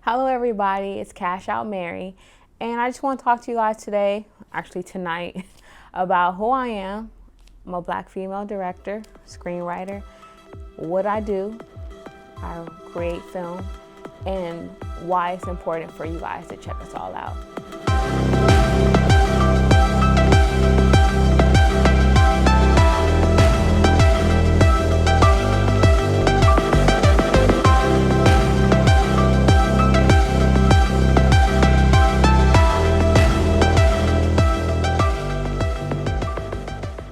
Hello everybody, it's Cash Out Mary, and I just want to talk to you guys today, actually tonight, about who I am. I'm a Black female director, screenwriter. What I do, I create film, and why it's important for you guys to check us all out.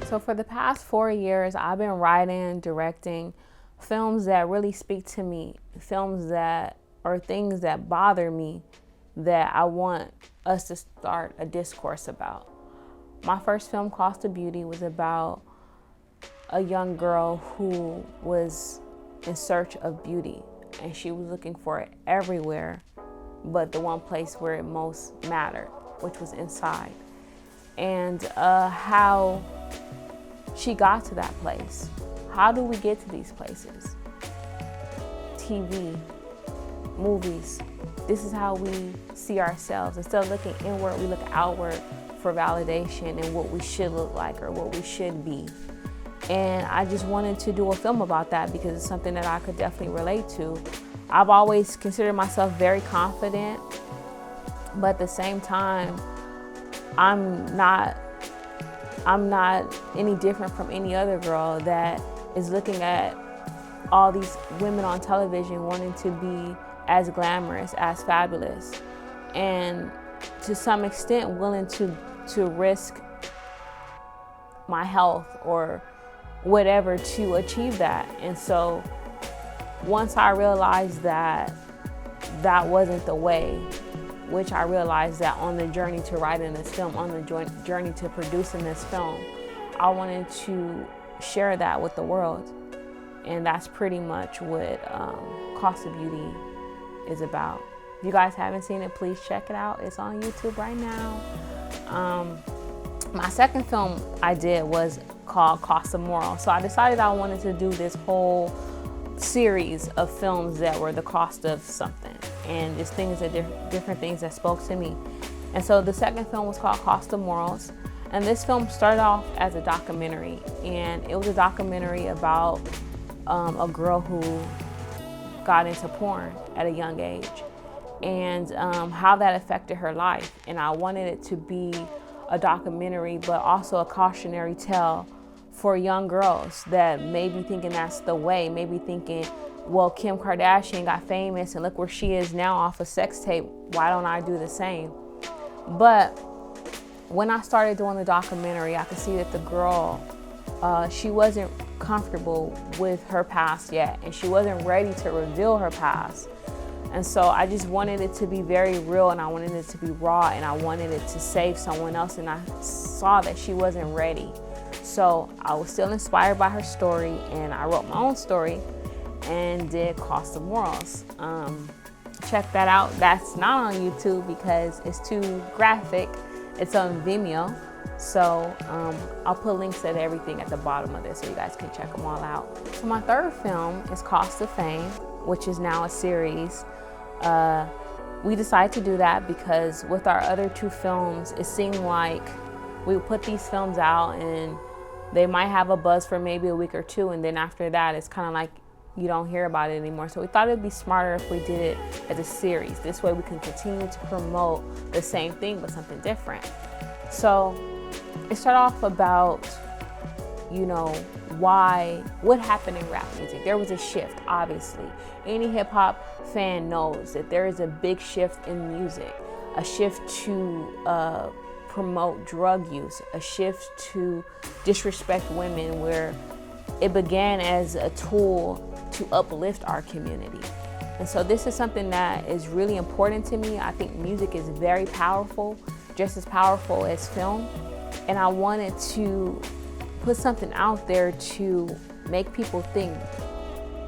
So for the past 4 years, I've been writing, directing films that really speak to me, films that are things that bother me that I want us to start a discourse about. My first film, Cost of Beauty, was about a young girl who was in search of beauty, and she was looking for it everywhere, but the one place where it most mattered, which was inside. And how she got to that place. How do we get to these places? TV, movies. This is how we see ourselves. Instead of looking inward, we look outward for validation and what we should look like or what we should be. And I just wanted to do a film about that because it's something that I could definitely relate to. I've always considered myself very confident, but at the same time, I'm not any different from any other girl that is looking at all these women on television wanting to be as glamorous, as fabulous, and to some extent willing to risk my health or whatever to achieve that. And so once I realized that that wasn't the way, which I realized that on the journey to writing this film, on the journey to producing this film, I wanted to share that with the world. And that's pretty much what Cost of Beauty is about. If you guys haven't seen it, please check it out. It's on YouTube right now. My second film I did was called Cost of Moral. So I decided I wanted to do this whole series of films that were the cost of something, and just things that different things that spoke to me. And so the second film was called Cost of Morals, and this film started off as a documentary, and it was a documentary about a girl who got into porn at a young age and how that affected her life. And I wanted it to be a documentary but also a cautionary tale for young girls that may be thinking that's the way, maybe thinking, well, Kim Kardashian got famous and look where she is now off a sex tape. Why don't I do the same? But when I started doing the documentary, I could see that the girl, she wasn't comfortable with her past yet, and she wasn't ready to reveal her past. And so I just wanted it to be very real, and I wanted it to be raw, and I wanted it to save someone else, and I saw that she wasn't ready. So I was still inspired by her story, and I wrote my own story and did Cost of Morals. Check that out. That's not on YouTube because it's too graphic. It's on Vimeo. So I'll put links to everything at the bottom of this so you guys can check them all out. So my third film is Cost of Fame, which is now a series. We decided to do that because with our other two films, it seemed like we would put these films out and they might have a buzz for maybe a week or two, and then after that, it's kind of like you don't hear about it anymore. So we thought it'd be smarter if we did it as a series. This way we can continue to promote the same thing, but something different. So it started off about, what happened in rap music. There was a shift, obviously. Any hip hop fan knows that there is a big shift in music, a shift to promote drug use, a shift to disrespect women, where it began as a tool to uplift our community. And so this is something that is really important to me. I think music is very powerful, just as powerful as film. And I wanted to put something out there to make people think,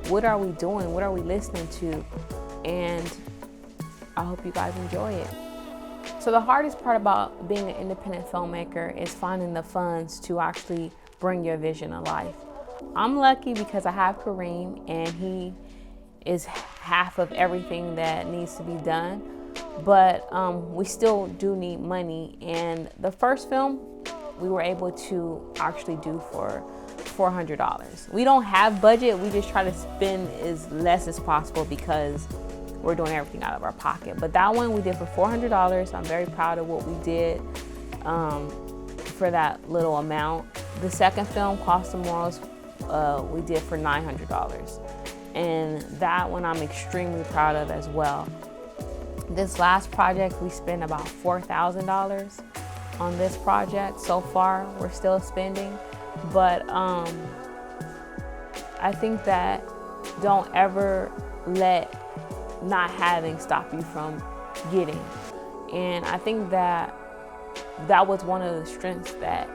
what are we doing? What are we listening to? And I hope you guys enjoy it. So the hardest part about being an independent filmmaker is finding the funds to actually bring your vision to life. I'm lucky because I have Kareem, and he is half of everything that needs to be done, but we still do need money. And the first film we were able to actually do for $400. We don't have budget, we just try to spend as less as possible because we're doing everything out of our pocket. But that one we did for $400. I'm very proud of what we did for that little amount. The second film, Cost of Morals, we did for $900. And that one I'm extremely proud of as well. This last project, we spent about $4,000 on this project. So far, we're still spending. But I think that don't ever let not having stop you from getting. And I think that was one of the strengths that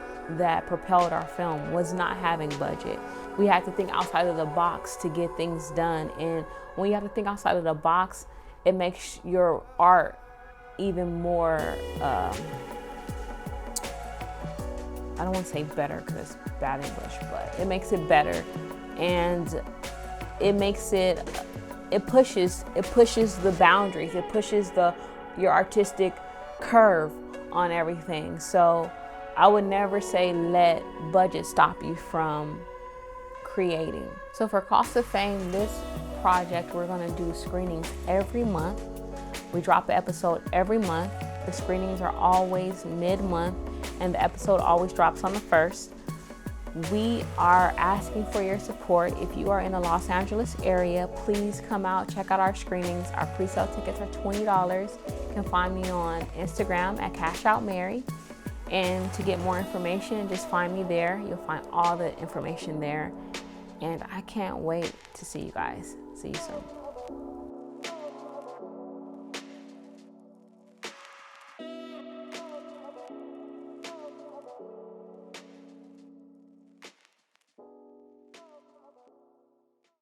propelled our film, was not having budget. We had to think outside of the box to get things done. And when you have to think outside of the box, it makes your art even more, I don't want to say better because it's bad English, but it makes it better. And it pushes the boundaries, it pushes your artistic curve on everything. So I would never say let budget stop you from creating. So for Cost of Fame, this project, we're gonna do screenings every month. We drop an episode every month. The screenings are always mid-month, and the episode always drops on the 1st. We are asking for your support. If you are in the Los Angeles area, please come out, check out our screenings. Our pre-sale tickets are $20. You can find me on Instagram at CashOutMary. And to get more information, just find me there. You'll find all the information there. And I can't wait to see you guys. See you soon.